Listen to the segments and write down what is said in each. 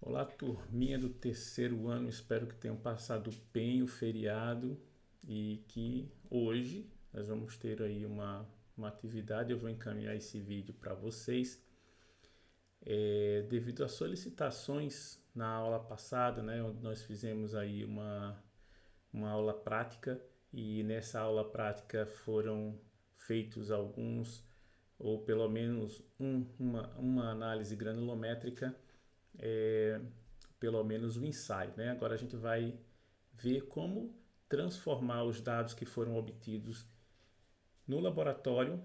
Olá, turminha do terceiro ano, espero que tenham passado bem o feriado e que hoje nós vamos ter aí uma atividade. Eu vou encaminhar esse vídeo para vocês. Devido às solicitações na aula passada, né, onde nós fizemos aí uma aula prática e nessa aula prática foram feitos alguns, ou pelo menos uma análise granulométrica, é, pelo menos o ensaio, né? Agora a gente vai ver como transformar os dados que foram obtidos no laboratório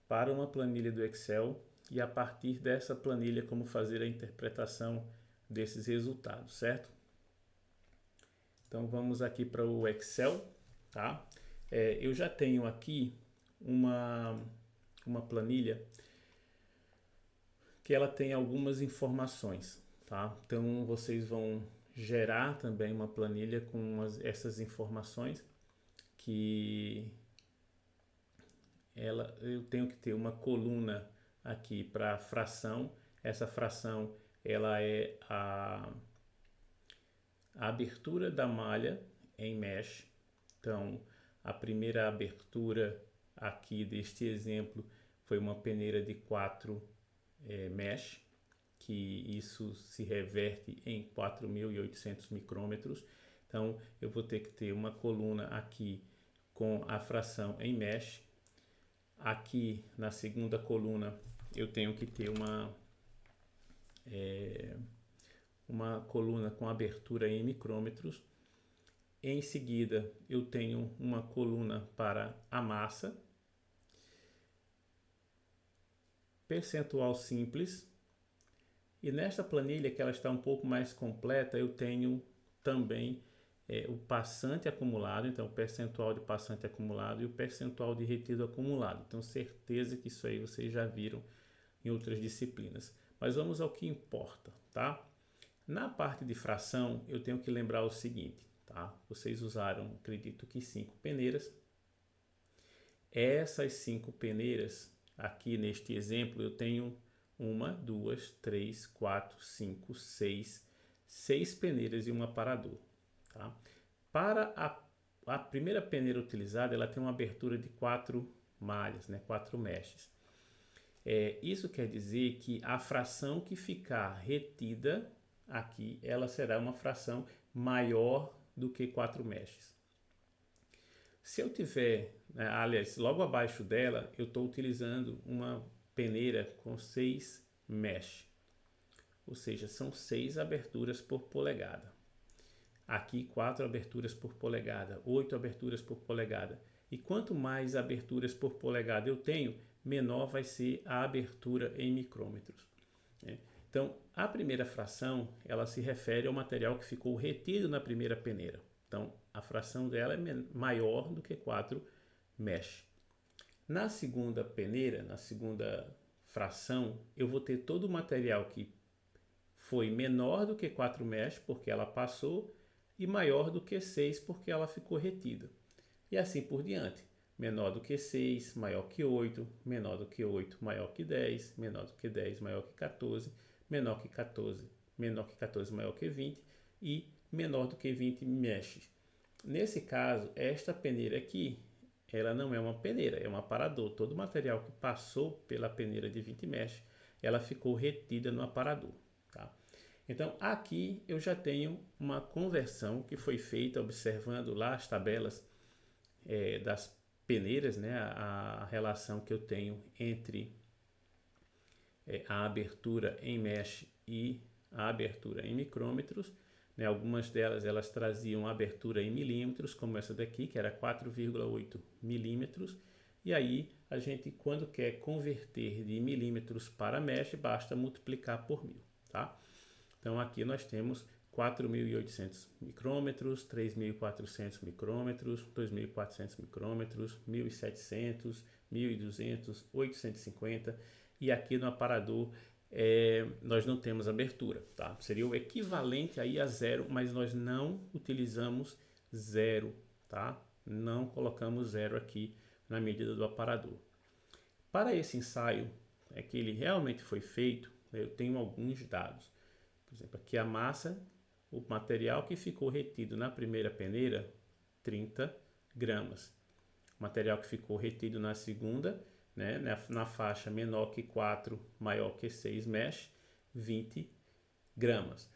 para uma planilha do Excel e a partir dessa planilha como fazer a interpretação desses resultados, certo? Então vamos aqui para o Excel, tá? Eu já tenho aqui uma planilha que ela tem algumas informações, tá? Então vocês vão gerar também uma planilha com essas informações que eu tenho que ter uma coluna aqui para fração. Essa fração ela é a abertura da malha em mesh. Então a primeira abertura aqui deste exemplo foi uma peneira de 4 mesh, que isso se reverte em 4.800 micrômetros. Então eu vou ter que ter uma coluna aqui com a fração em mesh. Aqui na segunda coluna eu tenho que ter uma coluna com abertura em micrômetros. Em seguida eu tenho uma coluna para a massa, percentual simples. E nesta planilha, que ela está um pouco mais completa, eu tenho também o passante acumulado, então o percentual de passante acumulado e o percentual de retido acumulado. Então certeza que isso aí vocês já viram em outras disciplinas. Mas vamos ao que importa, tá? Na parte de fração, eu tenho que lembrar o seguinte, tá? Vocês usaram, acredito que 5 peneiras. Essas 5 peneiras, aqui neste exemplo, eu tenho 6 peneiras e um aparador, tá? Para a primeira peneira utilizada, ela tem uma abertura de 4 malhas, né? 4 meshes. Isso quer dizer que a fração que ficar retida aqui, ela será uma fração maior do que 4 meshes. Se eu tiver, né, aliás, logo abaixo dela, eu estou utilizando uma peneira com 6 mesh, ou seja, são 6 aberturas por polegada. Aqui 4 aberturas por polegada, 8 aberturas por polegada. E quanto mais aberturas por polegada eu tenho, menor vai ser a abertura em micrômetros, né? Então, a primeira fração, ela se refere ao material que ficou retido na primeira peneira. Então, a fração dela é maior do que 4 mesh. Na segunda peneira, na segunda fração, eu vou ter todo o material que foi menor do que 4 mesh, porque ela passou, e maior do que 6, porque ela ficou retida. E assim por diante. Menor do que 6, maior que 8, menor do que 8, maior que 10, menor do que 10, maior que 14, menor que 14, menor que 14, maior que 20 e menor do que 20 meshes. Nesse caso, esta peneira aqui, ela não é uma peneira, é um aparador. Todo o material que passou pela peneira de 20 mesh, ela ficou retida no aparador, tá? Então, aqui eu já tenho uma conversão que foi feita observando lá as tabelas das peneiras, né? A relação que eu tenho entre a abertura em mesh e a abertura em micrômetros, né? Algumas delas elas traziam abertura em milímetros, como essa daqui, que era 4,8 milímetros. E aí a gente, quando quer converter de milímetros para mesh, basta multiplicar por 1000, tá? Então aqui nós temos 4.800 micrômetros, 3.400 micrômetros, 2.400 micrômetros, 1.700, 1.200, 850 e aqui no aparador nós não temos abertura, tá? Seria o equivalente aí a zero, mas nós não utilizamos zero, tá? Não colocamos zero aqui na medida do aparador. Para esse ensaio, que ele realmente foi feito, eu tenho alguns dados. Por exemplo, aqui a massa, o material que ficou retido na primeira peneira, 30 gramas. O material que ficou retido na segunda, né, na faixa menor que 4, maior que 6 mesh, 20 gramas.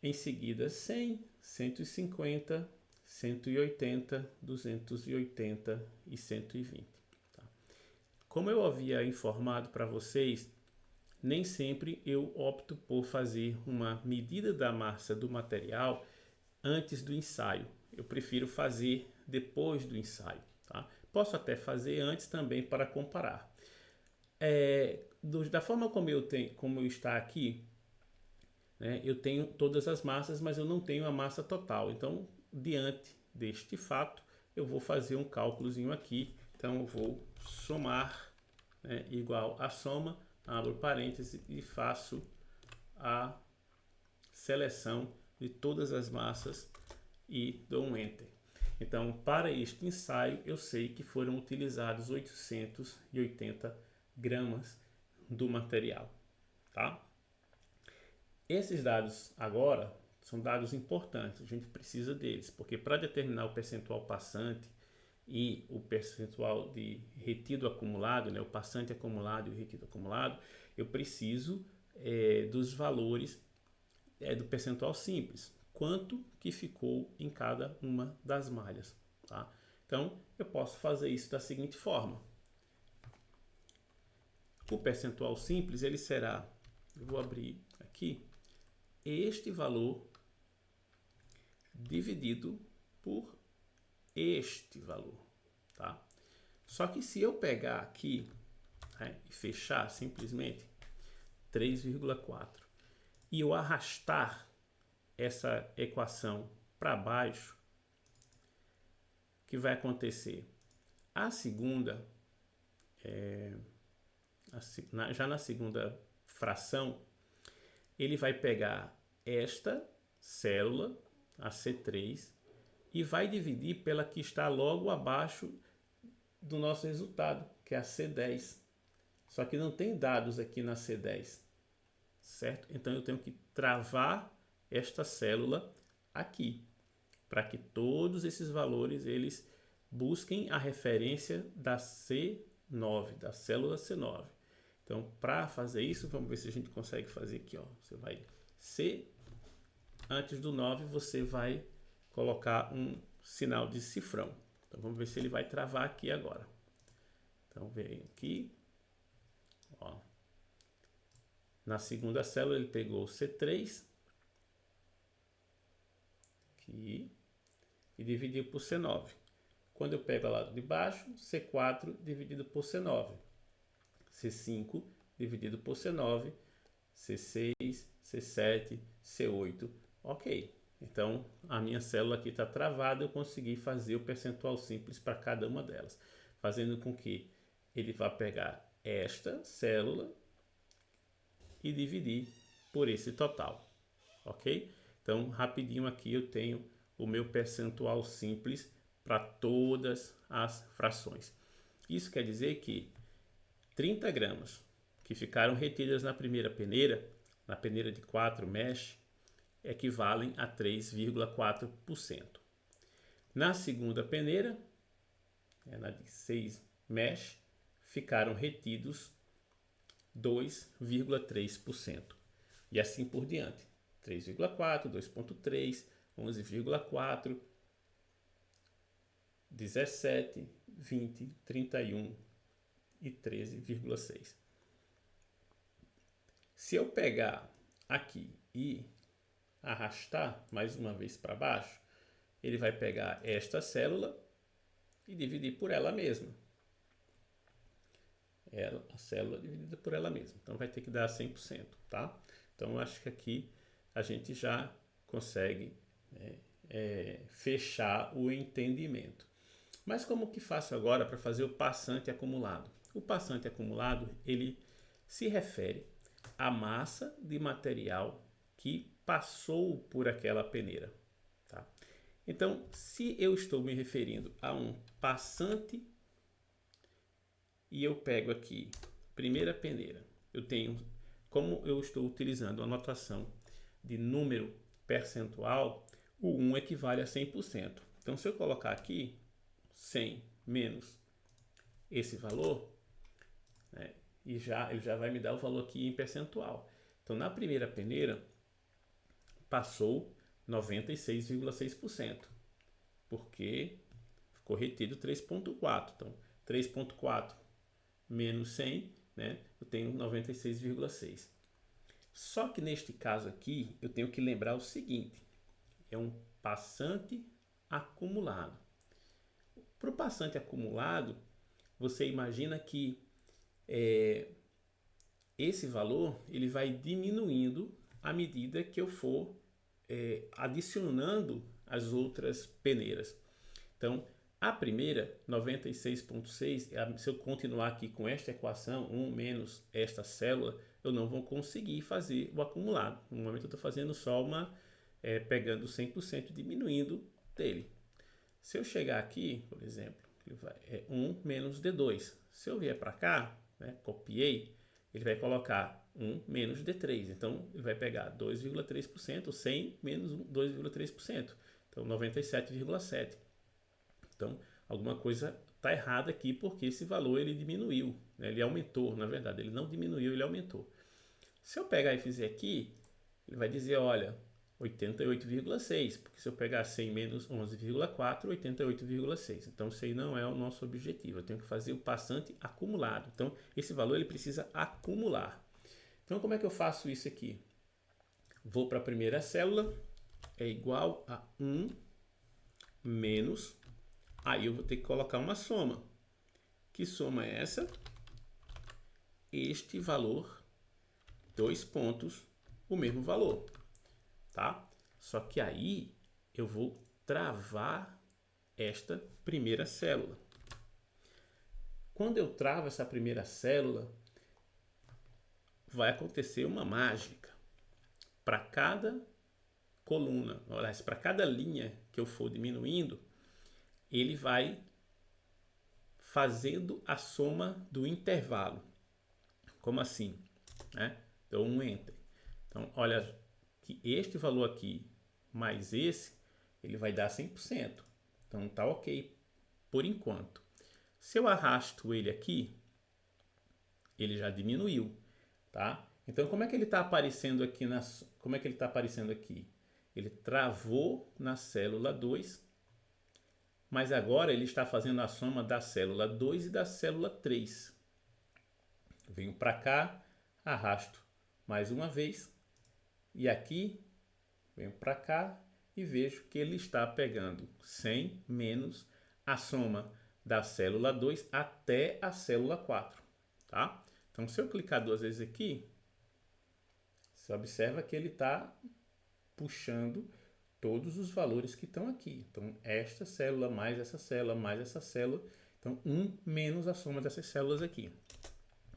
Em seguida, 100, 150, 180, 280 e 120. Tá? Como eu havia informado para vocês, nem sempre eu opto por fazer uma medida da massa do material antes do ensaio. Eu prefiro fazer depois do ensaio. Tá? Posso até fazer antes também para comparar. Da forma como eu está aqui, né, eu tenho todas as massas, mas eu não tenho a massa total. Então, diante deste fato, eu vou fazer um cálculozinho aqui. Então, eu vou somar, né, igual a soma, abro parênteses e faço a seleção de todas as massas e dou um Enter. Então, para este ensaio, eu sei que foram utilizados 880 gramas do material, tá? Esses dados agora são dados importantes, a gente precisa deles, porque para determinar o percentual passante e o percentual de retido acumulado, né, o passante acumulado e o retido acumulado, eu preciso dos valores do percentual simples, quanto que ficou em cada uma das malhas. Tá? Então, eu posso fazer isso da seguinte forma. O percentual simples, ele será, eu vou abrir aqui, este valor dividido por este valor, tá? Só que se eu pegar aqui, né, e fechar simplesmente 3,4 e eu arrastar essa equação para baixo, o que vai acontecer? A segunda, já na segunda fração, ele vai pegar esta célula, a C3, e vai dividir pela que está logo abaixo do nosso resultado, que é a C10. Só que não tem dados aqui na C10, certo? Então eu tenho que travar esta célula aqui, para que todos esses valores eles busquem a referência da C9, da célula C9. Então, para fazer isso, vamos ver se a gente consegue fazer aqui, ó. Você vai C, antes do 9, você vai colocar um sinal de cifrão. Então, vamos ver se ele vai travar aqui agora. Então, vem aqui, ó. Na segunda célula, ele pegou o C3, aqui, e dividiu por C9. Quando eu pego lá de baixo, C4 dividido por C9. C5 dividido por C9, C6, C7, C8, ok. Então, a minha célula aqui está travada, eu consegui fazer o percentual simples para cada uma delas, fazendo com que ele vá pegar esta célula e dividir por esse total, ok? Então, rapidinho aqui eu tenho o meu percentual simples para todas as frações. Isso quer dizer que 30 gramas que ficaram retidas na primeira peneira, na peneira de 4 mesh, equivalem a 3,4%. Na segunda peneira, na de 6 mesh, ficaram retidos 2,3%. E assim por diante. 3,4, 2,3, 11,4, 17, 20, 31 e 13,6. Se eu pegar aqui e arrastar mais uma vez para baixo, ele vai pegar esta célula e dividir por ela mesma. A célula dividida por ela mesma. Então vai ter que dar 100%, tá? Então eu acho que aqui a gente já consegue fechar o entendimento. Mas como que faço agora para fazer o passante acumulado? O passante acumulado, ele se refere à massa de material que passou por aquela peneira. Tá? Então, se eu estou me referindo a um passante e eu pego aqui, primeira peneira, eu tenho como eu estou utilizando a notação de número percentual, o 1 equivale a 100%. Então, se eu colocar aqui 100 menos esse valor, né, ele já vai me dar o valor aqui em percentual. Então, na primeira peneira, passou 96,6%, porque ficou retido 3,4. Então, 3,4 menos 100, né, eu tenho 96,6. Só que neste caso aqui, eu tenho que lembrar o seguinte, é um passante acumulado. Para o passante acumulado, você imagina que esse valor ele vai diminuindo à medida que eu for adicionando as outras peneiras. Então, a primeira, 96,6, se eu continuar aqui com esta equação, 1 menos esta célula, eu não vou conseguir fazer o acumulado. No momento eu estou fazendo só pegando 100% e diminuindo dele. Se eu chegar aqui, por exemplo, é 1 menos D2. Se eu vier para cá, né, copiei, ele vai colocar 1 menos D3. Então, ele vai pegar 2,3%, 100 menos 2,3%. Então, 97,7%. Então, alguma coisa está errada aqui porque esse valor ele diminuiu, né? Ele aumentou, na verdade. Ele não diminuiu, ele aumentou. Se eu pegar e fizer aqui, ele vai dizer, olha, 88,6, porque se eu pegar 100 menos 11,4, 88,6. Então, isso aí não é o nosso objetivo. Eu tenho que fazer o passante acumulado. Então, esse valor ele precisa acumular. Então, como é que eu faço isso aqui? Vou para a primeira célula, é igual a 1 menos, aí eu vou ter que colocar uma soma. Que soma é essa? Este valor, 2 pontos, o mesmo valor. Tá? Só que aí eu vou travar esta primeira célula. Quando eu travo essa primeira célula, vai acontecer uma mágica. Para cada coluna, aliás, para cada linha que eu for diminuindo, ele vai fazendo a soma do intervalo. Como assim? Né? Dou um Enter. Então, olha que este valor aqui mais esse, ele vai dar 100%. Então, tá ok por enquanto. Se eu arrasto ele aqui, ele já diminuiu, tá? Então, como é que ele está aparecendo aqui? Como é que ele está aparecendo aqui? Ele travou na célula 2, mas agora ele está fazendo a soma da célula 2 e da célula 3. Venho para cá, arrasto mais uma vez, e aqui venho para cá e vejo que ele está pegando 100 menos a soma da célula 2 até a célula 4, tá? Então, se eu clicar duas vezes aqui, você observa que ele está puxando todos os valores que estão aqui. Então, esta célula mais essa célula mais essa célula. Então, 1 menos a soma dessas células aqui,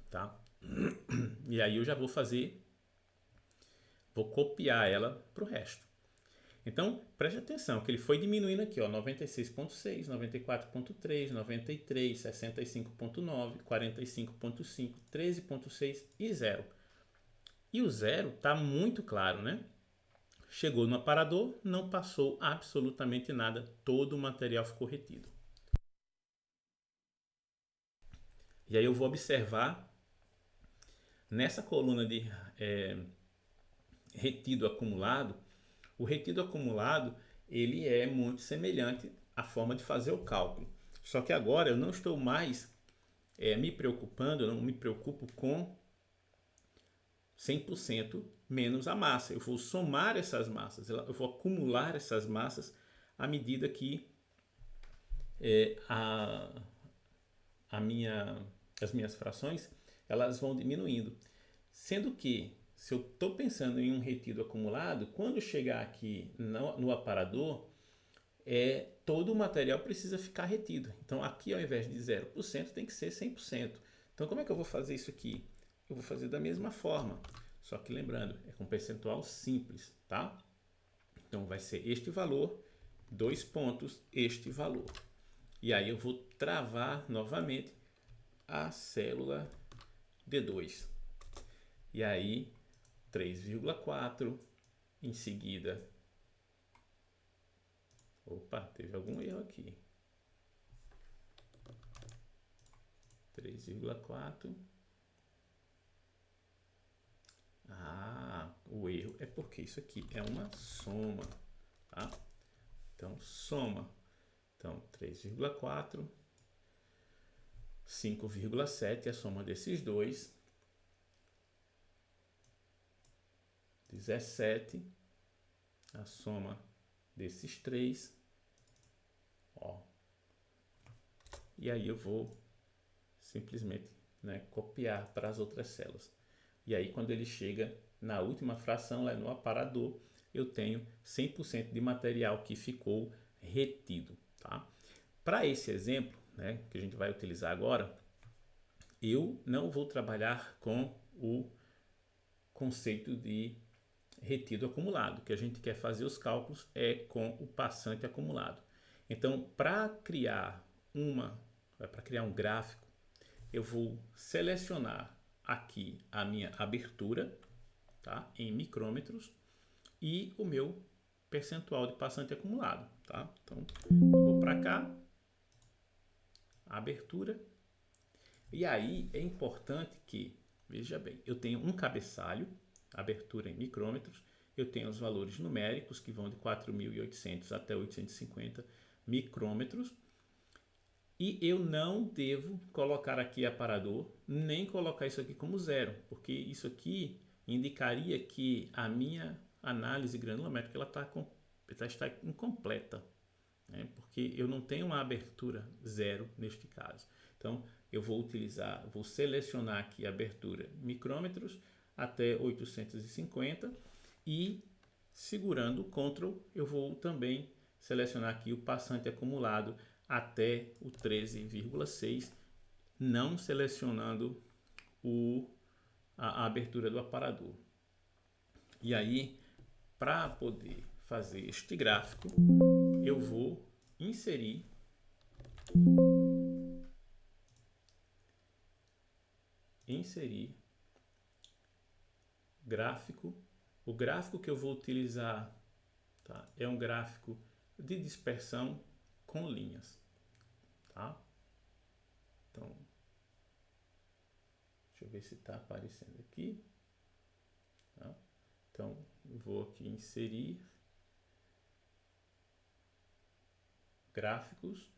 tá? E aí eu já vou copiar ela para o resto. Então, preste atenção que ele foi diminuindo aqui, ó, 96,6, 94,3, 93, 65,9, 45,5, 13,6 e 0. E o 0 está muito claro, né? Chegou no aparador, não passou absolutamente nada, todo o material ficou retido. E aí eu vou observar nessa coluna de retido acumulado. O retido acumulado ele é muito semelhante à forma de fazer o cálculo. Só que agora eu não estou mais me preocupando, eu não me preocupo com 100% menos a massa. Eu vou somar essas massas, eu vou acumular essas massas à medida que as minhas frações elas vão diminuindo. Sendo que, se eu estou pensando em um retido acumulado, quando chegar aqui no aparador, todo o material precisa ficar retido. Então, aqui ao invés de 0%, tem que ser 100%. Então, como é que eu vou fazer isso aqui? Eu vou fazer da mesma forma, só que lembrando, é com percentual simples, tá? Então, vai ser este valor, 2 pontos, este valor. E aí eu vou travar novamente a célula D2. E aí 3,4, em seguida, opa, teve algum erro aqui, 3,4, o erro é porque isso aqui é uma soma, tá? Então, soma, então 3,4, 5,7 é a soma desses dois, 17, a soma desses três, ó. E aí eu vou simplesmente, né, copiar para as outras células. E aí quando ele chega na última fração, lá no aparador, eu tenho 100% de material que ficou retido, tá? Para esse exemplo, né, que a gente vai utilizar agora, eu não vou trabalhar com o conceito de retido acumulado. O que a gente quer fazer os cálculos é com o passante acumulado. Então, para criar um gráfico, eu vou selecionar aqui a minha abertura, tá, em micrômetros, e o meu percentual de passante acumulado, tá? Então, eu vou para cá, abertura, e aí é importante que, veja bem, eu tenho um cabeçalho, abertura em micrômetros, eu tenho os valores numéricos que vão de 4.800 até 850 micrômetros, e eu não devo colocar aqui aparador, nem colocar isso aqui como zero, porque isso aqui indicaria que a minha análise granulométrica está incompleta, né? Porque eu não tenho uma abertura zero neste caso. Então, eu vou selecionar aqui a abertura micrômetros até 850 e segurando o Ctrl, eu vou também selecionar aqui o passante acumulado até o 13,6, não selecionando a abertura do aparador. E aí, para poder fazer este gráfico, eu vou inserir gráfico. O gráfico que eu vou utilizar, tá, é um gráfico de dispersão com linhas, tá? Então, deixa eu ver se está aparecendo aqui, tá? Então, eu vou aqui inserir gráficos,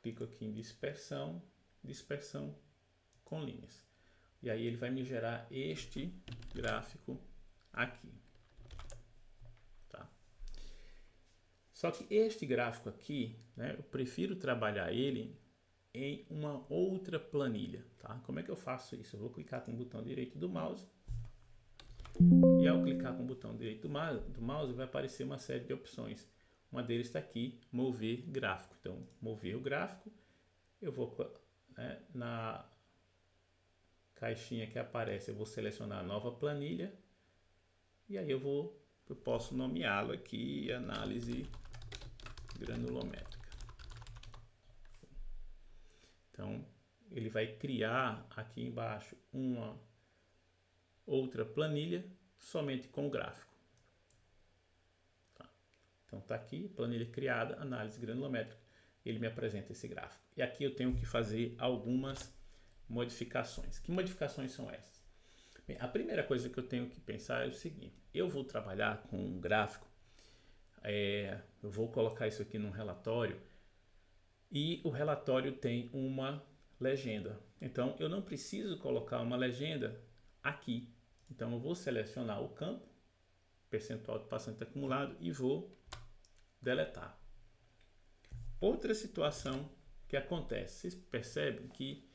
clico aqui em dispersão com linhas. E aí ele vai me gerar este gráfico aqui, tá? Só que este gráfico aqui, né, eu prefiro trabalhar ele em uma outra planilha, tá? Como é que eu faço isso? Eu vou clicar com o botão direito do mouse e ao clicar com o botão direito do mouse vai aparecer uma série de opções. Uma deles está aqui, mover gráfico. Então, mover o gráfico, eu vou, né, na caixinha que aparece, eu vou selecionar a nova planilha e aí eu posso nomeá-lo aqui análise granulométrica. Então, ele vai criar aqui embaixo uma outra planilha somente com o gráfico. Tá? Então, está aqui, planilha criada, análise granulométrica. Ele me apresenta esse gráfico. E aqui eu tenho que fazer algumas modificações. Que modificações são essas? Bem, a primeira coisa que eu tenho que pensar é o seguinte: eu vou trabalhar com um gráfico, eu vou colocar isso aqui num relatório e o relatório tem uma legenda. Então, eu não preciso colocar uma legenda aqui. Então, eu vou selecionar o campo, percentual de passante acumulado e vou deletar. Outra situação que acontece, vocês percebem que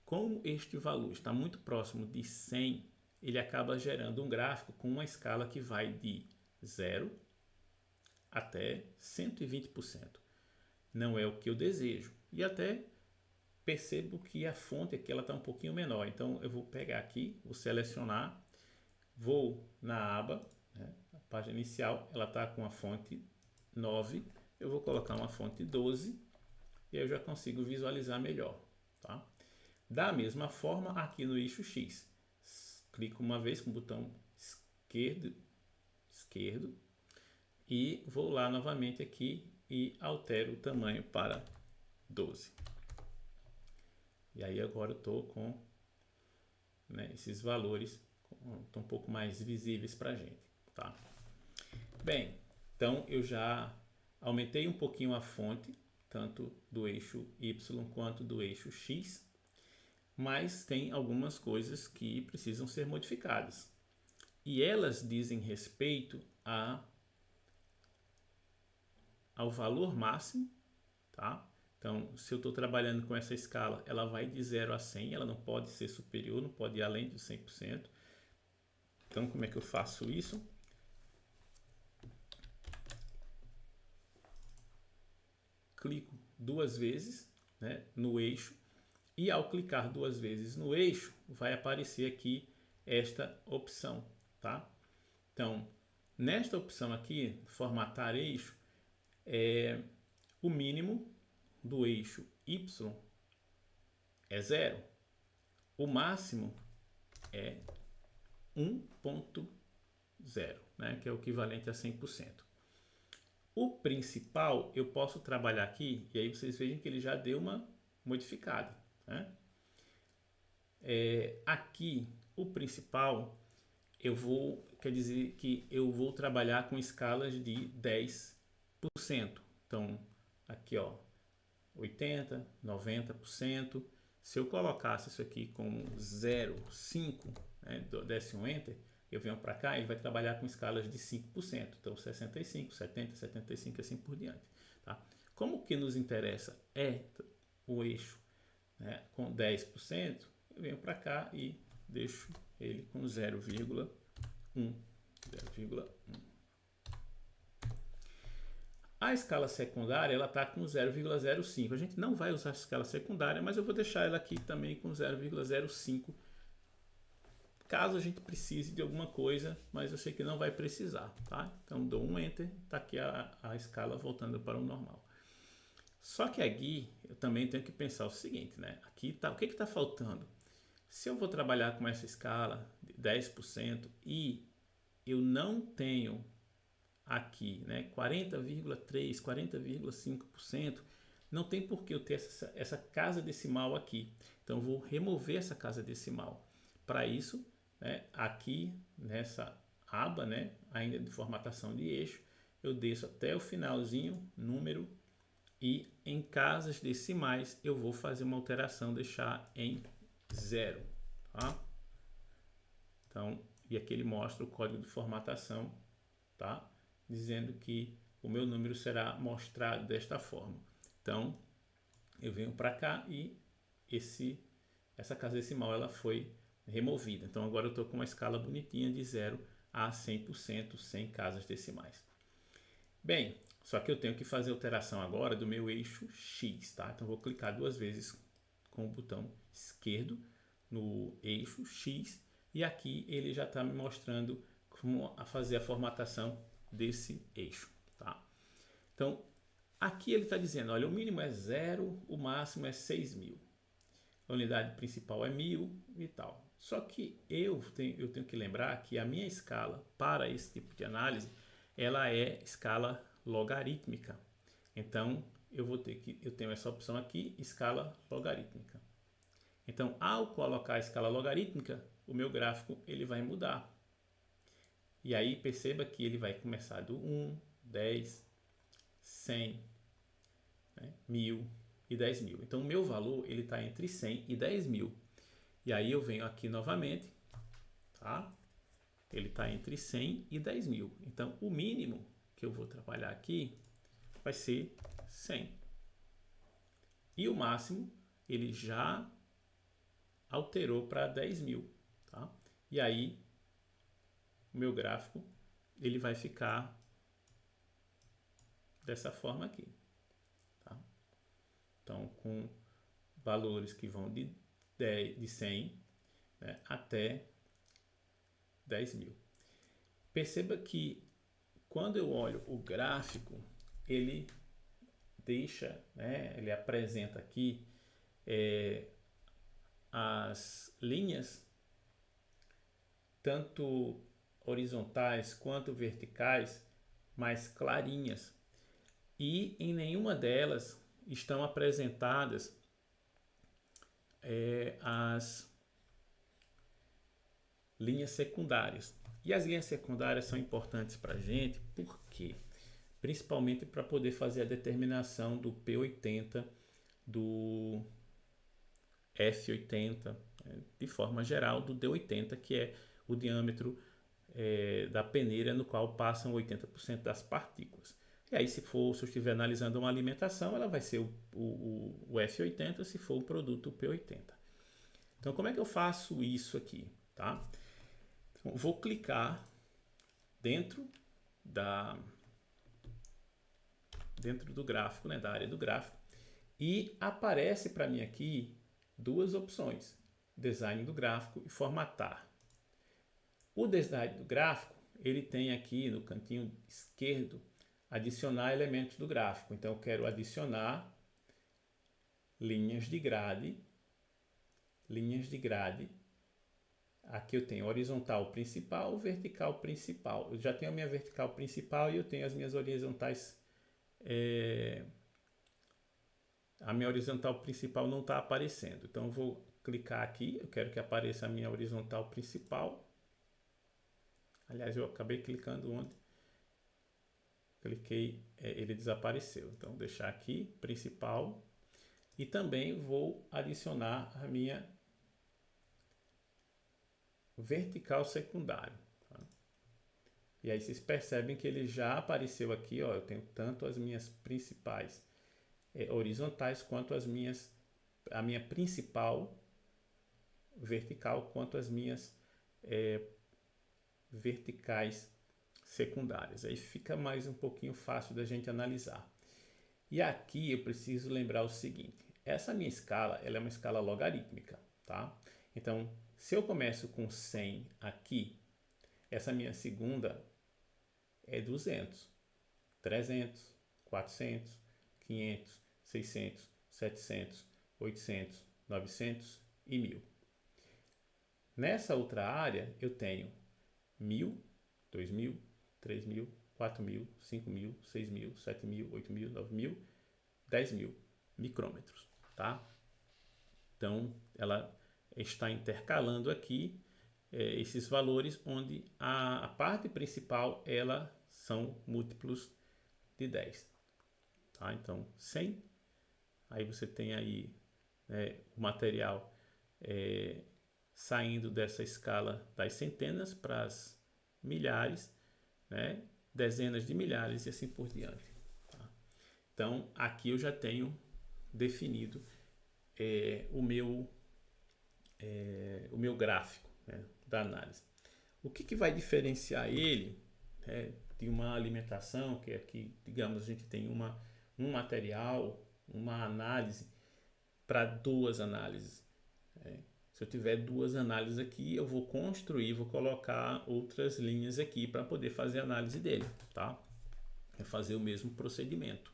como este valor está muito próximo de 100, ele acaba gerando um gráfico com uma escala que vai de 0 até 120%. Não é o que eu desejo. E até percebo que a fonte aqui está um pouquinho menor. Então eu vou pegar aqui, vou selecionar, vou na aba, né, a página inicial, ela está com a fonte 9, eu vou colocar uma fonte 12 e aí eu já consigo visualizar melhor, tá? Da mesma forma, aqui no eixo X, clico uma vez com o botão esquerdo e vou lá novamente aqui e altero o tamanho para 12. E aí agora eu estou com, né, esses valores estão um pouco mais visíveis para a gente, tá? Bem, então eu já aumentei um pouquinho a fonte, tanto do eixo Y quanto do eixo X, mas tem algumas coisas que precisam ser modificadas. E elas dizem respeito ao valor máximo, tá? Então, se eu estou trabalhando com essa escala, ela vai de 0 a 100, ela não pode ser superior, não pode ir além de 100%. Então, como é que eu faço isso? Clico duas vezes, né, no eixo, e ao clicar duas vezes no eixo, vai aparecer aqui esta opção, tá? Então, nesta opção aqui, formatar eixo, o mínimo do eixo Y é 0. O máximo é 1.0, né, que é o equivalente a 100%. O principal eu posso trabalhar aqui, e aí vocês vejam que ele já deu uma modificada, né? Aqui, o principal, quer dizer que eu vou trabalhar com escalas de 10%. Então, aqui ó, 80%, 90%. Se eu colocasse isso aqui como 0,5, né, desse um Enter, eu venho para cá, ele vai trabalhar com escalas de 5%. Então, 65, 70, 75 e assim por diante. Tá? Como o que nos interessa é o eixo, né, com 10%, eu venho para cá e deixo ele com 0,1. 0,1. A escala secundária ela está com 0,05. A gente não vai usar a escala secundária, mas eu vou deixar ela aqui também com 0,05, caso a gente precise de alguma coisa, mas eu sei que não vai precisar, tá? Então dou um Enter, está aqui a escala voltando para o normal. Só que aqui eu também tenho que pensar o seguinte, né? Aqui tá, o que está faltando? Se eu vou trabalhar com essa escala de 10% e eu não tenho aqui, né, 40,3%, 40,5%, não tem por que eu ter essa casa decimal aqui. Então, eu vou remover essa casa decimal. Para isso, né, aqui nessa aba, né, ainda de formatação de eixo, eu desço até o finalzinho, número, e em casas decimais eu vou fazer uma alteração, deixar em 0. Tá? Então, e aqui ele mostra o código de formatação, tá? Dizendo que o meu número será mostrado desta forma. Então, eu venho para cá e essa casa decimal ela foi removida. Então, agora eu estou com uma escala bonitinha de 0 a 100%, sem casas decimais. Bem, só que eu tenho que fazer alteração agora do meu eixo X, tá? Então, eu vou clicar duas vezes com o botão esquerdo no eixo X e aqui ele já está me mostrando como fazer a formatação desse eixo, tá? Então, aqui ele está dizendo, olha, o mínimo é 0, o máximo é 6.000. A unidade principal é 1.000 e tal. Só que eu tenho que lembrar que a minha escala para esse tipo de análise, ela é escala logarítmica. Então, eu tenho essa opção aqui, escala logarítmica. Então, ao colocar a escala logarítmica, o meu gráfico ele vai mudar. E aí perceba que ele vai começar do 1, 10, 100, né, 1.000 e 10.000. Então o meu valor ele está entre 100 e 10.000. E aí eu venho aqui novamente, tá? Ele está entre 100 e 10.000. Então o mínimo que eu vou trabalhar aqui vai ser 100. E o máximo ele já alterou para 10.000, tá? E aí o meu gráfico ele vai ficar dessa forma aqui, tá? Então, com valores que vão de 100, né, até 10.000. Perceba que quando eu olho o gráfico, ele deixa, né, ele apresenta aqui as linhas tanto horizontais quanto verticais, mais clarinhas. E em nenhuma delas estão apresentadas as linhas secundárias. E as linhas secundárias são importantes para a gente, por quê? Principalmente para poder fazer a determinação do P80, do F80, de forma geral, do D80, que é o diâmetro da peneira no qual passam 80% das partículas. E aí, se eu estiver analisando uma alimentação, ela vai ser o F80, se for o produto, o P80. Então, como é que eu faço isso aqui? Tá? Então, vou clicar dentro do gráfico, né, da área do gráfico, e aparece para mim aqui duas opções: design do gráfico e formatar. O design do gráfico, ele tem aqui no cantinho esquerdo adicionar elementos do gráfico. Então eu quero adicionar linhas de grade. Aqui eu tenho horizontal principal, vertical principal. Eu já tenho a minha vertical principal e eu tenho as minhas horizontais. A minha horizontal principal não está aparecendo. Então eu vou clicar aqui. Eu quero que apareça a minha horizontal principal. Aliás, eu acabei clicando onde? Cliquei, ele desapareceu. Então, vou deixar aqui, principal. E também vou adicionar a minha vertical secundária. Tá? E aí vocês percebem que ele já apareceu aqui. Ó, eu tenho tanto as minhas principais horizontais quanto a minha principal vertical quanto as minhas verticais secundárias. Aí fica mais um pouquinho fácil da gente analisar. E aqui eu preciso lembrar o seguinte: essa minha escala, ela é uma escala logarítmica, tá? Então, se eu começo com 100 aqui, essa minha segunda é 200, 300, 400, 500, 600, 700, 800, 900 e 1000. Nessa outra área eu tenho 1000, 2000, 3000, 4000, 5000, 6000, 7000, 8000, 9000, 10.000 micrômetros, tá? Então, ela está intercalando aqui esses valores, onde a parte principal, ela são múltiplos de 10. Tá? Então, 100, aí você tem aí o material saindo dessa escala das centenas para as milhares, né? Dezenas de milhares e assim por diante. Tá? Então, aqui eu já tenho definido o meu gráfico, né, da análise. O que vai diferenciar ele de uma alimentação, que aqui, digamos, a gente tem um material, uma análise para duas análises. Se eu tiver duas análises aqui, eu vou construir, vou colocar outras linhas aqui para poder fazer a análise dele, tá? É fazer o mesmo procedimento.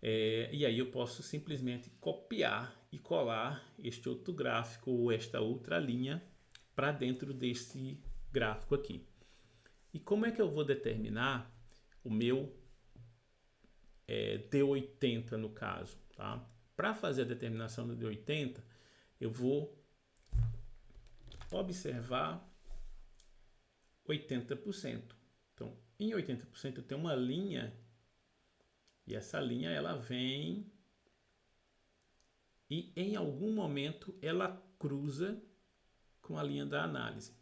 E aí eu posso simplesmente copiar e colar este outro gráfico ou esta outra linha para dentro desse gráfico aqui. E como é que eu vou determinar o meu D80 no caso? Tá? Para fazer a determinação do D80, eu vou observar 80%. Então, em 80% eu tenho uma linha e essa linha ela vem e em algum momento ela cruza com a linha da análise.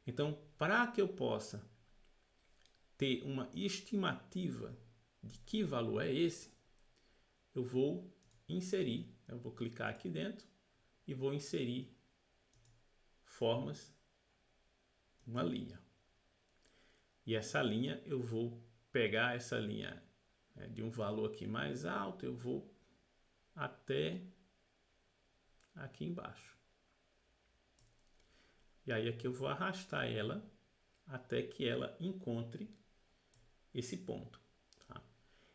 Então, para que eu possa ter uma estimativa de que valor é esse, eu vou inserir, eu vou clicar aqui dentro e vou inserir formas, uma linha. E essa linha, eu vou pegar essa linha de um valor aqui mais alto, eu vou até aqui embaixo. E aí aqui eu vou arrastar ela até que ela encontre esse ponto. Tá?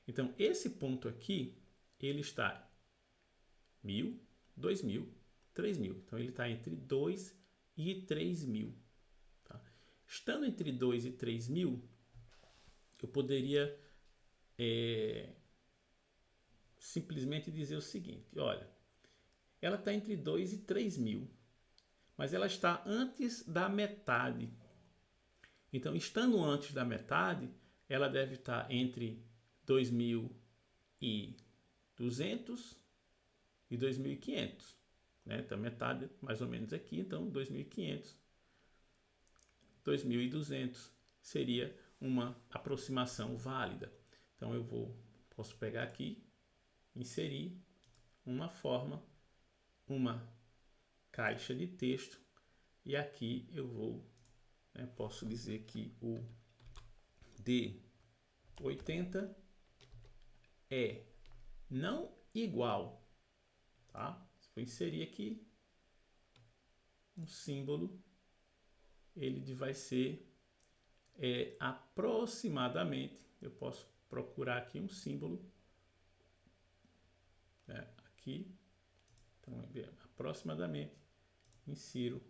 Então, esse ponto aqui, ele está 1000, 2000, 3000. Então, ele está entre 2 e 3000. Estando entre 2 e 3 mil, eu poderia simplesmente dizer o seguinte, olha, ela está entre 2 e 3 mil, mas ela está antes da metade. Então, estando antes da metade, ela deve estar entre 2.200 e 2.500. Né? Então, metade mais ou menos aqui, então 2.500, 2.200 seria uma aproximação válida. Então, posso pegar aqui, inserir uma forma, uma caixa de texto, e aqui posso dizer que o D80 é não igual, tá? Vou inserir aqui um símbolo, ele vai ser aproximadamente, eu posso procurar aqui um símbolo, aqui, então aproximadamente, insiro,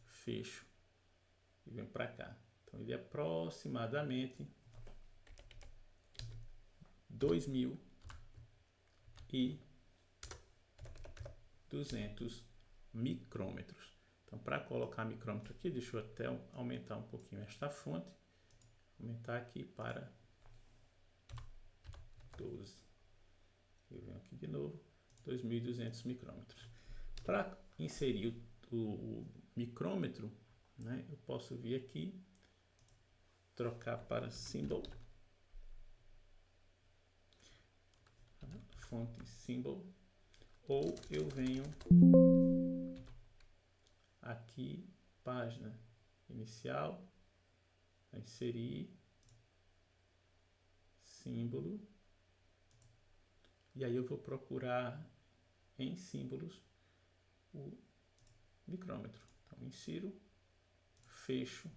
fecho e venho para cá. Então ele é aproximadamente 2.200 micrômetros. Então, para colocar micrômetro aqui, deixa eu até aumentar um pouquinho esta fonte, aumentar aqui para 12. Eu venho aqui de novo, 2.200 micrômetros. Para inserir o micrômetro, né, eu posso vir aqui, trocar para symbol, fonte symbol, ou eu venho aqui, página inicial, inserir símbolo, e aí eu vou procurar em símbolos o micrômetro. Então, insiro, fecho,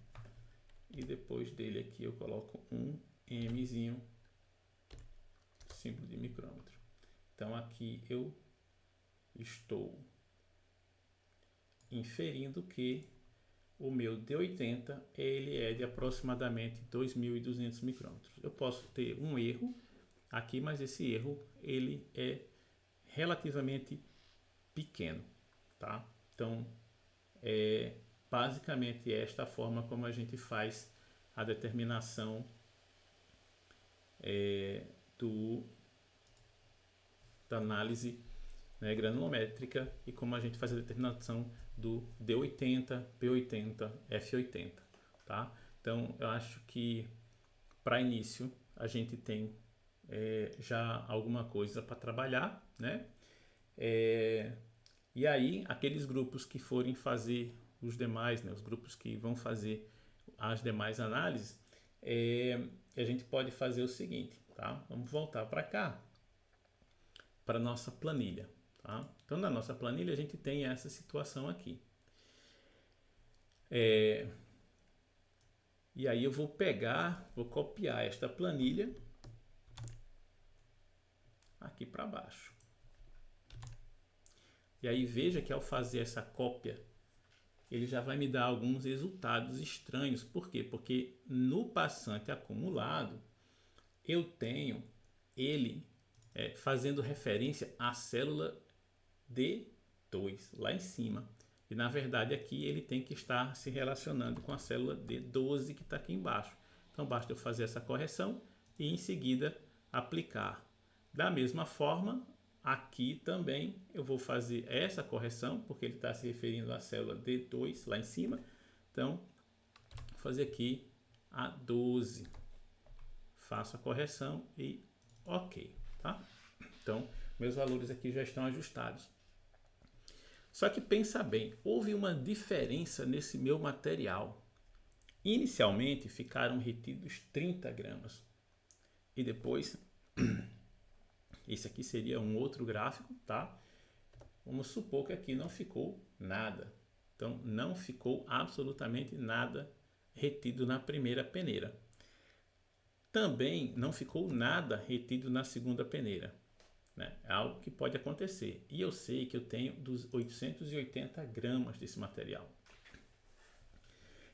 e depois dele aqui eu coloco um Mzinho, símbolo de micrômetro. Então, aqui eu estou inferindo que o meu D80 ele é de aproximadamente 2.200 micrômetros. Eu posso ter um erro aqui, mas esse erro ele é relativamente pequeno, tá? Então, basicamente esta forma como a gente faz a determinação da análise, né, granulométrica, e como a gente faz a determinação do D80, P80, F80, tá? Então, eu acho que para início a gente tem já alguma coisa para trabalhar, né? E aí, aqueles grupos que forem fazer os demais, né, os grupos que vão fazer as demais análises, a gente pode fazer o seguinte, tá? Vamos voltar para cá, para nossa planilha, tá? Então, na nossa planilha a gente tem essa situação aqui. E aí eu vou copiar esta planilha aqui para baixo. E aí veja que ao fazer essa cópia, ele já vai me dar alguns resultados estranhos. Por quê? Porque no passante acumulado, eu tenho ele fazendo referência à célula D2, lá em cima. E na verdade aqui ele tem que estar se relacionando com a célula D12 que está aqui embaixo. Então basta eu fazer essa correção e em seguida aplicar. Da mesma forma, aqui também eu vou fazer essa correção, porque ele está se referindo à célula D2 lá em cima. Então, vou fazer aqui a 12. Faço a correção e ok, tá? Então, meus valores aqui já estão ajustados. Só que pensa bem, houve uma diferença nesse meu material. Inicialmente ficaram retidos 30 gramas. E depois, esse aqui seria um outro gráfico, tá? Vamos supor que aqui não ficou nada. Então, não ficou absolutamente nada retido na primeira peneira. Também não ficou nada retido na segunda peneira. Né? É algo que pode acontecer. E eu sei que eu tenho dos 880 gramas desse material.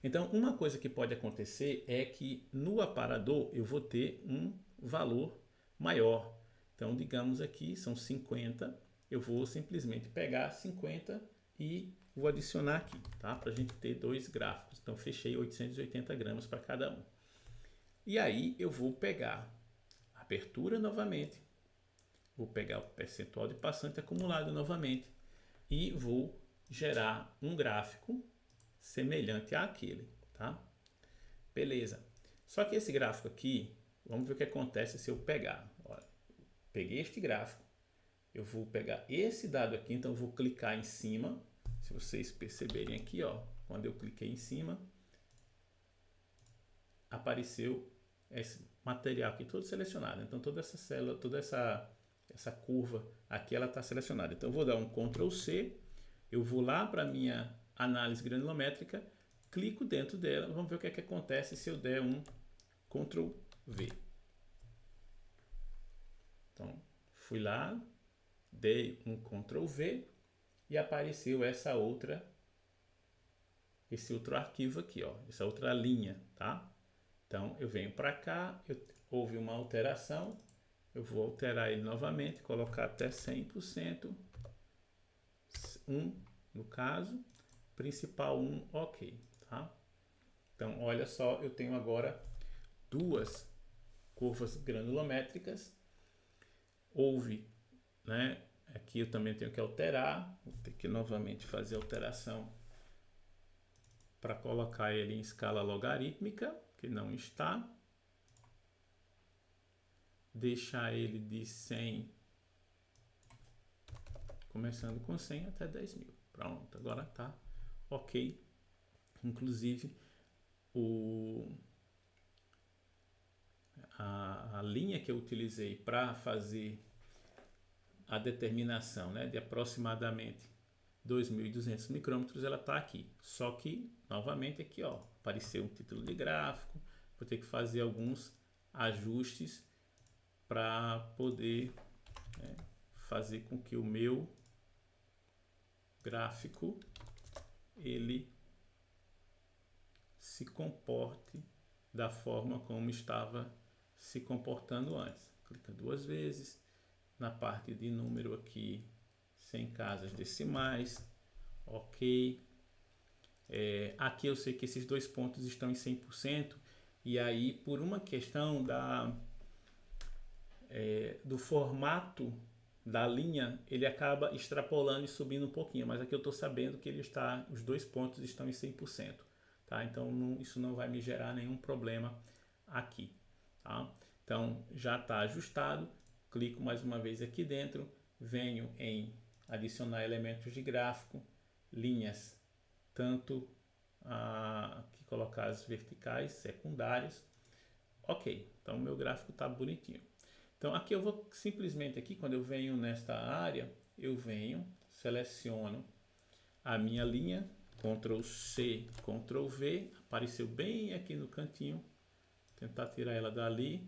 Então, uma coisa que pode acontecer é que no aparador eu vou ter um valor maior. Então, digamos aqui, são 50, eu vou simplesmente pegar 50 e vou adicionar aqui, tá? Para a gente ter dois gráficos. Então, fechei 880 gramas para cada um. E aí, eu vou pegar a abertura novamente, vou pegar o percentual de passante acumulado novamente e vou gerar um gráfico semelhante àquele, tá? Beleza. Só que esse gráfico aqui, vamos ver o que acontece se eu pegar. Olha, peguei este gráfico, eu vou pegar esse dado aqui, então eu vou clicar em cima. Se vocês perceberem aqui, ó, quando eu cliquei em cima, apareceu esse material aqui todo selecionado. Então toda essa célula, toda essa curva aqui, ela está selecionada. Então eu vou dar um Ctrl C, eu vou lá para a minha análise granulométrica, clico dentro dela, vamos ver o que é que acontece se eu der um Ctrl V. Então, fui lá, dei um Ctrl V e apareceu esse outro arquivo aqui, ó, essa outra linha, tá? Então, eu venho para cá, houve uma alteração, eu vou alterar ele novamente, colocar até 100%, 1 no caso, principal 1, ok, tá? Então, olha só, eu tenho agora duas curvas granulométricas. Houve, né? Aqui eu também tenho que alterar, vou ter que novamente fazer a alteração para colocar ele em escala logarítmica, que não está. Deixar ele de 100, começando com 100 até 10 mil. Pronto, agora tá ok. Inclusive, a linha que eu utilizei para fazer a determinação, né, de aproximadamente 2.200 micrômetros, ela está aqui. Só que, novamente, aqui, ó, apareceu um título de gráfico. Vou ter que fazer alguns ajustes para poder fazer com que o meu gráfico ele se comporte da forma como estava se comportando antes. Clica duas vezes na parte de número aqui, sem casas decimais, ok. Aqui eu sei que esses dois pontos estão em 100%, e aí por uma questão do formato da linha, ele acaba extrapolando e subindo um pouquinho, mas aqui eu estou sabendo que os dois pontos estão em 100%, tá? Então isso não vai me gerar nenhum problema aqui, tá? Então já está ajustado, clico mais uma vez aqui dentro, venho em adicionar elementos de gráfico, linhas, tanto aqui colocar as verticais, secundárias, ok, então o meu gráfico está bonitinho. Então aqui eu vou simplesmente aqui, quando eu venho nesta área, eu venho, seleciono a minha linha, Ctrl C, Ctrl V, apareceu bem aqui no cantinho, tentar tirar ela dali.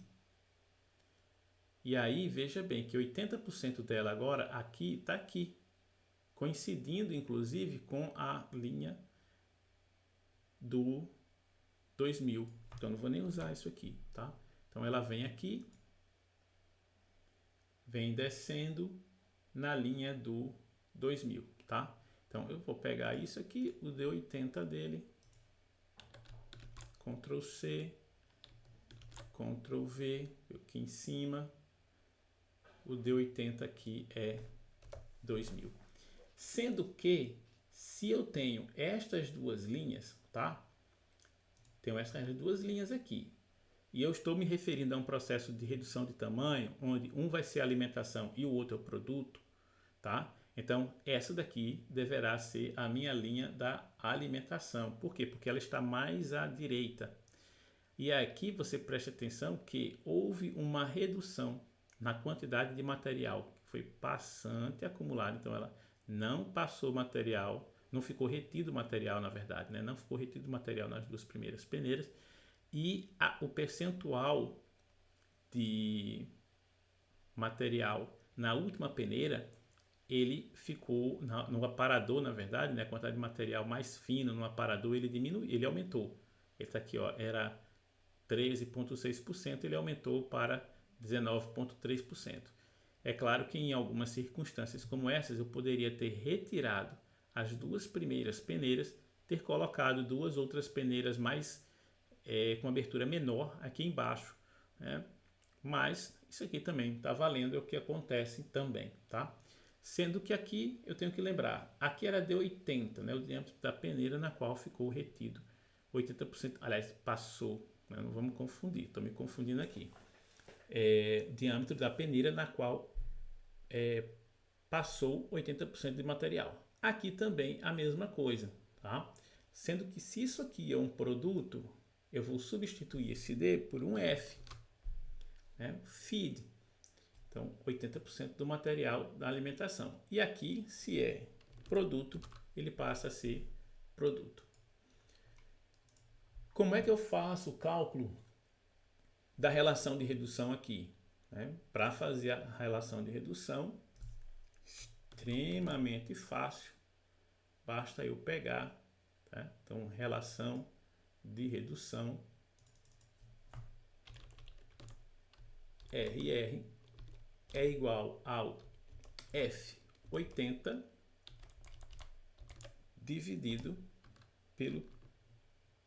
E aí veja bem que 80% dela agora aqui está aqui, coincidindo inclusive com a linha do 2000. Então não vou nem usar isso aqui, tá? Então ela vem aqui, vem descendo na linha do 2000, tá? Então eu vou pegar isso aqui, o D80 dele, Ctrl C, Ctrl V, aqui em cima, o D80 aqui é 2000. Sendo que, se eu tenho estas duas linhas, tá? Tenho essas duas linhas aqui. E eu estou me referindo a um processo de redução de tamanho, onde um vai ser a alimentação e o outro é o produto, tá? Então, essa daqui deverá ser a minha linha da alimentação. Por quê? Porque ela está mais à direita. E aqui você preste atenção que houve uma redução na quantidade de material que foi passante acumulado. Então, ela não passou material, não ficou retido material, na verdade, né? Não ficou retido material nas duas primeiras peneiras. E o percentual de material na última peneira ele ficou no aparador, na verdade, né, a quantidade de material mais fino no aparador, ele diminuiu, ele aumentou. Ele está aqui, ó, era 13,6%, ele aumentou para 19,3%. É claro que em algumas circunstâncias como essas, eu poderia ter retirado as duas primeiras peneiras, ter colocado duas outras peneiras mais com abertura menor aqui embaixo, né? Mas isso aqui também está valendo, é o que acontece também, tá? Sendo que aqui eu tenho que lembrar, aqui era de 80, né, o diâmetro da peneira na qual ficou retido 80%, aliás, passou, né, não vamos confundir, estou me confundindo aqui. Diâmetro da peneira na qual passou 80% de material. Aqui também a mesma coisa, tá? Sendo que se isso aqui é um produto, eu vou substituir esse D por um F, né? Feed. Então, 80% do material da alimentação. E aqui, se é produto, ele passa a ser produto. Como é que eu faço o cálculo da relação de redução aqui? Para fazer a relação de redução, extremamente fácil, basta eu pegar, tá? Então, relação de redução RR é igual ao F80 dividido pelo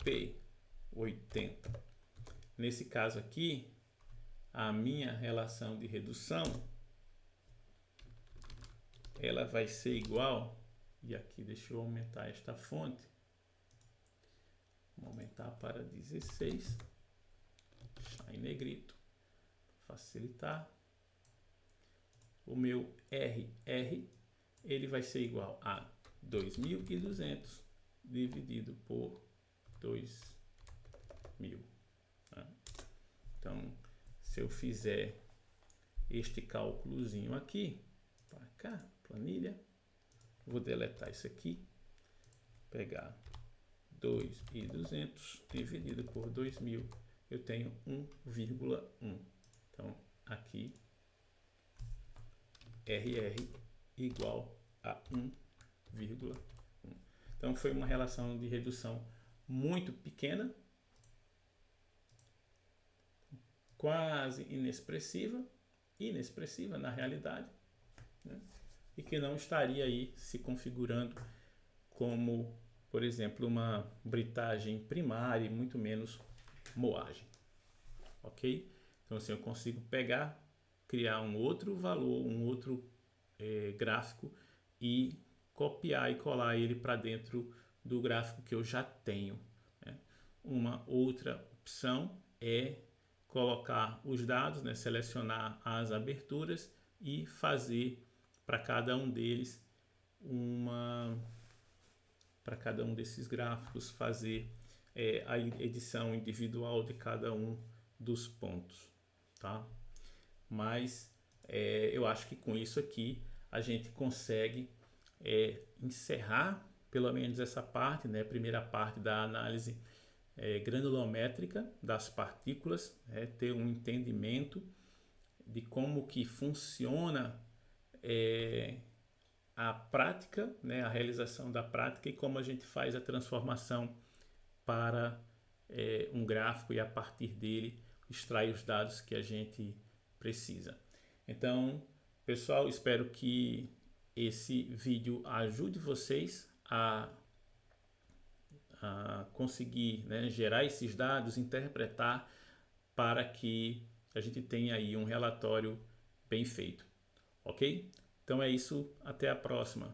P80. Nesse caso aqui, a minha relação de redução ela vai ser igual, e aqui deixa eu aumentar esta fonte, vou aumentar para 16, deixar em negrito, facilitar. O meu RR ele vai ser igual a 2.200 dividido por 2.000. Tá? Então, se eu fizer este cálculozinho aqui, para cá, planilha, vou deletar isso aqui, pegar 2.200 dividido por 2.000, eu tenho 1,1. Então, aqui, RR igual a 1,1. Então, foi uma relação de redução muito pequena, quase inexpressiva na realidade, né? E que não estaria aí se configurando como, por exemplo, uma britagem primária e muito menos moagem, ok? Então assim, eu consigo pegar, criar um outro valor, um outro gráfico e copiar e colar ele para dentro do gráfico que eu já tenho, né? Uma outra opção é colocar os dados, né, selecionar as aberturas e fazer para cada um deles para cada um desses gráficos fazer a edição individual de cada um dos pontos, tá? Mas eu acho que com isso aqui a gente consegue encerrar pelo menos essa parte, né? A primeira parte da análise granulométrica das partículas, ter um entendimento de como que funciona a prática, né, a realização da prática e como a gente faz a transformação para um gráfico e a partir dele extrai os dados que a gente precisa. Então, pessoal, espero que esse vídeo ajude vocês a conseguir, né, gerar esses dados, interpretar para que a gente tenha aí um relatório bem feito, ok? Então é isso, até a próxima.